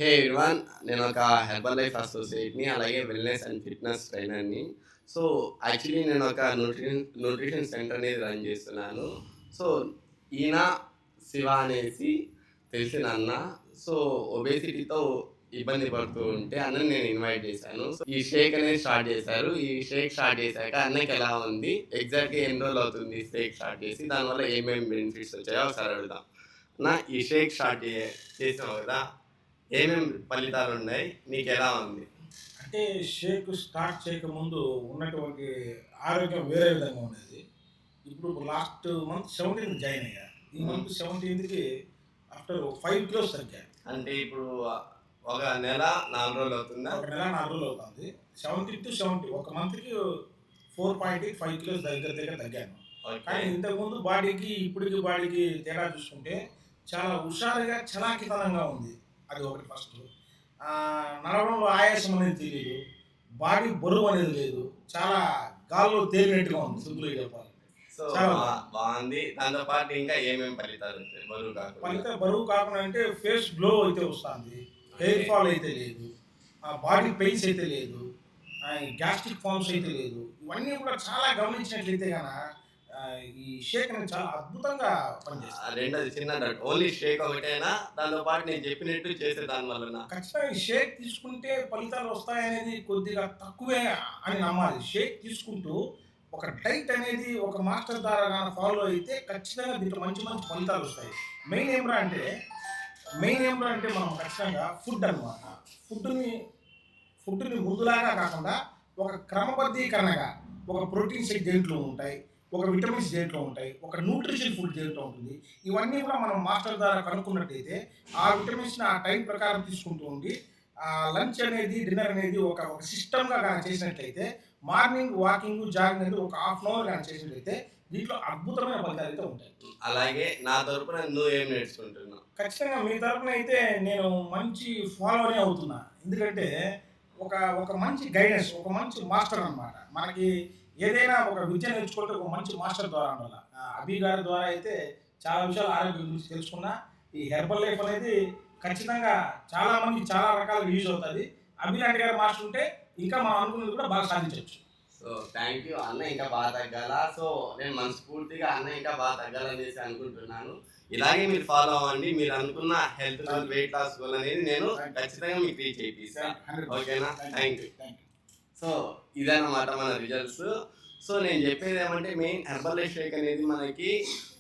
హే everyone, నేను ఒక herbal life అసోసియేట్‌ని, అలాగే వెల్‌నెస్ అండ్ ఫిట్‌నెస్ ట్రైనర్‌ని. సో, యాక్చువల్లీ నేను ఒక న్యూట్రిషన్ సెంటర్ అనేది రన్ చేస్తున్నాను. సో, ఈయన శివ అనేసి తెలిసిన అన్న. సో, ఒబేసిటీతో ఇబ్బంది పడుతూ ఉంటే అన్నని నేను ఇన్వైట్ చేశాను. సో, ఈ షేక్ అనేది స్టార్ట్ చేశారు. ఈ షేక్ స్టార్ట్ చేశాక అన్నకి ఎలా ఉంది? ఎగ్జాక్ట్‌గా ఎన్ని రోజులు అవుతుంది షేక్ స్టార్ట్ చేసి? దానివల్ల ఏమేమి బెనిఫిట్స్ వచ్చాయో ఒకసారి అడుగుదాం. అన్న, ఈ షేక్ స్టార్ట్ చేసావు కదా! ఏమేమి ఫలితాలున్నాయి? నీకెలా ఉంది? అంటే షేక్ స్టార్ట్ చేయకముందు ఉన్నటువంటి ఆరోగ్యం వేరే విధంగా ఉండేది. ఇప్పుడు లాస్ట్ మంత్ 17థ్ జాయిన్ అయ్యా. ఈ మంత్ 17థ్‌కి ఆఫ్టర్ 5 కిలోస్ తగ్గాను. అంటే ఇప్పుడు ఒక నెల 4 రోజులు అవుతుందా? ఒక నెల 4 రోజులు అవుతుంది. 70-70 ఒక మంత్‌కి 4.5 కిలోస్ దగ్గర దగ్గర తగ్గాను. ఓకే. కానీ ఇంతకుముందు బాడీకి, ఇప్పటికి బాడీకి తేడా చూసుకుంటే చాలా హుషారుగా, చలాకితనంగా ఉంది. అది ఒకటి ఫస్టు. నడవడంలో ఆయాసం అనేది తెలీదు. బాడీ బరువు అనేది లేదు. చాలా గాల్లో తేలినట్టుగా ఉంది సింపుల్‌గా చెప్పాలంటే. సో, చాలా బావుంది. దాంతో పాటు ఇంకా ఏమేమి ఫలితాలొచ్చాయి బరువు కాకుండా? బరువు కాకుండా అంటే ఫేస్ గ్లో అయితే వస్తాంది. హెయిర్ ఫాల్ అయితే లేదు. బాడీ పెయిన్స్ అయితే లేదు. గ్యాస్ట్రిక్ ఫార్మ్స్ అయితే లేదు. ఇవన్నీ కూడా చాలా గమనించినట్లయితే ఈ షేక్ అనేది చాలా అద్భుతంగా పనిచేస్తుంది. రెండోది చిన్న డౌట్. ఓన్లీ షేక్ ఒకటేనా? దాంతో పాటు నేను చెప్పినట్టు చేసే దాని వల్లనా? ఖచ్చితంగా ఈ షేక్ తీసుకుంటే ఫలితాలు వస్తాయనేది కొద్దిగా తక్కువే అని నమ్మాలి. షేక్ తీసుకుంటూ ఒక డైట్ అనేది ఒక మాస్టర్ ద్వారా ఫాలో అయితే ఖచ్చితంగా దీంట్లో మంచి మంచి ఫలితాలు వస్తాయి. మెయిన్ ఏమిరా అంటే మనం ఖచ్చితంగా ఫుడ్ అనమాట. ఫుడ్‌ని ఫుడ్‌ని ముందులాగా కాకుండా ఒక క్రమబద్ధీకరణగా ఒక ప్రోటీన్స్ దేంట్లో ఉంటాయి. ఒక విటమిన్స్ దేంట్లో ఉంటాయి. ఒక న్యూట్రిషన్ ఫుడ్ దేంట్లో ఉంటుంది. ఇవన్నీ కూడా మనం మాస్టర్ ద్వారా కనుక్కున్నట్టయితే ఆ విటమిన్స్‌ని ఆ టైం ప్రకారం తీసుకుంటూ ఉండి లంచ్ అనేది, డిన్నర్ అనేది ఒక ఒక సిస్టమ్‌గా చేసినట్లయితే మార్నింగ్ వాకింగ్, జాగింగ్ అనేది ఒక హాఫ్ అన్ అవర్ చేసినట్లయితే దీంట్లో అద్భుతమైన ఫలితాలైతే ఉంటాయి. అలాగే నా తరపున నువ్వేం నేర్చుకుంటున్నావు? ఖచ్చితంగా మీ తరపున అయితే నేను మంచి ఫాలోవర్‌నే అవుతున్నా. ఎందుకంటే ఒక ఒక మంచి గైడెన్స్, ఒక మంచి మాస్టర్ అన్నమాట. మనకి ఏదైనా ఒక విద్య నేర్చుకుంటే ఒక మంచి మాస్టర్ ద్వారా ఉండాల. అభి గారి ద్వారా అయితే చాలా విషయాలు ఆరోగ్యం గురించి తెలుసుకున్నా. ఈ హెర్బల్ లైఫ్ అనేది ఖచ్చితంగా చాలా మందికి చాలా రకాలుగా యూజ్ అవుతది. అభి లాంటి గారి మాస్టర్ ఉంటే ఇంకా మనం అనుకున్నది కూడా బాగా సాధించొచ్చు. So, thank you. అన్న ఇంకా బాగా తగ్గాల. సో, నేను మనస్ఫూర్తిగా అన్న ఇంకా బాగా తగ్గాలనేసి అనుకుంటున్నాను. ఇలాగే మీరు ఫాలో అవ్వండి. మీరు అనుకున్న health goal, weight loss goal అనేది నేను ఖచ్చితంగా మీకు రీచ్ చేపిస్తా. ఓకేనా? Thank you. సో, ఇదన్నమాట మన రిజల్ట్స్. సో, నేను చెప్పేది ఏమంటే మెయిన్ హెర్బల్ లైఫ్ షేక్ అనేది మనకి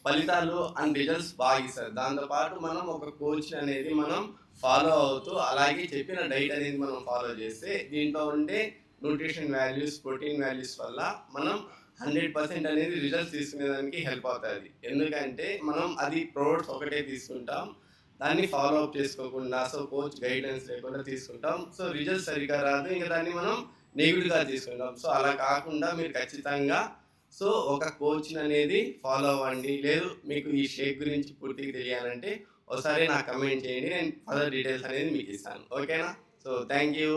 ఫలితాలు అండ్ రిజల్ట్స్ బాగా ఇస్తారు. దాంతో పాటు మనం ఒక కోచ్ అనేది మనం ఫాలో అవుతూ, అలాగే చెప్పిన డైట్ అనేది మనం ఫాలో చేస్తే దీంట్లో ఉండే న్యూట్రిషన్ వాల్యూస్, ప్రోటీన్ వాల్యూస్ వల్ల మనం 100% అనేది రిజల్ట్స్ తీసుకునేదానికి హెల్ప్ అవుతుంది. ఎందుకంటే మనం అది ప్రోడక్ట్స్ ఒకటే తీసుకుంటాం. దాన్ని ఫాలో అప్ చేసుకోకుండా, సో కోచ్ గైడెన్స్ లేకుండా తీసుకుంటాం. సో రిజల్ట్స్ సరిగ్గా రాదు. ఇంక దాన్ని మనం నెగిటివ్‌గా తీసుకుంటాం. సో అలా కాకుండా మీరు ఖచ్చితంగా సో ఒక కోచ్‌ని అనేది ఫాలో అవ్వండి. లేదు మీకు ఈ షేక్ గురించి పూర్తిగా తెలియాలంటే ఒకసారి నాకు కమెంట్ చేయండి. నేను ఫర్దర్ డీటెయిల్స్ అనేది మీకు ఇస్తాను. ఓకేనా? So thank you.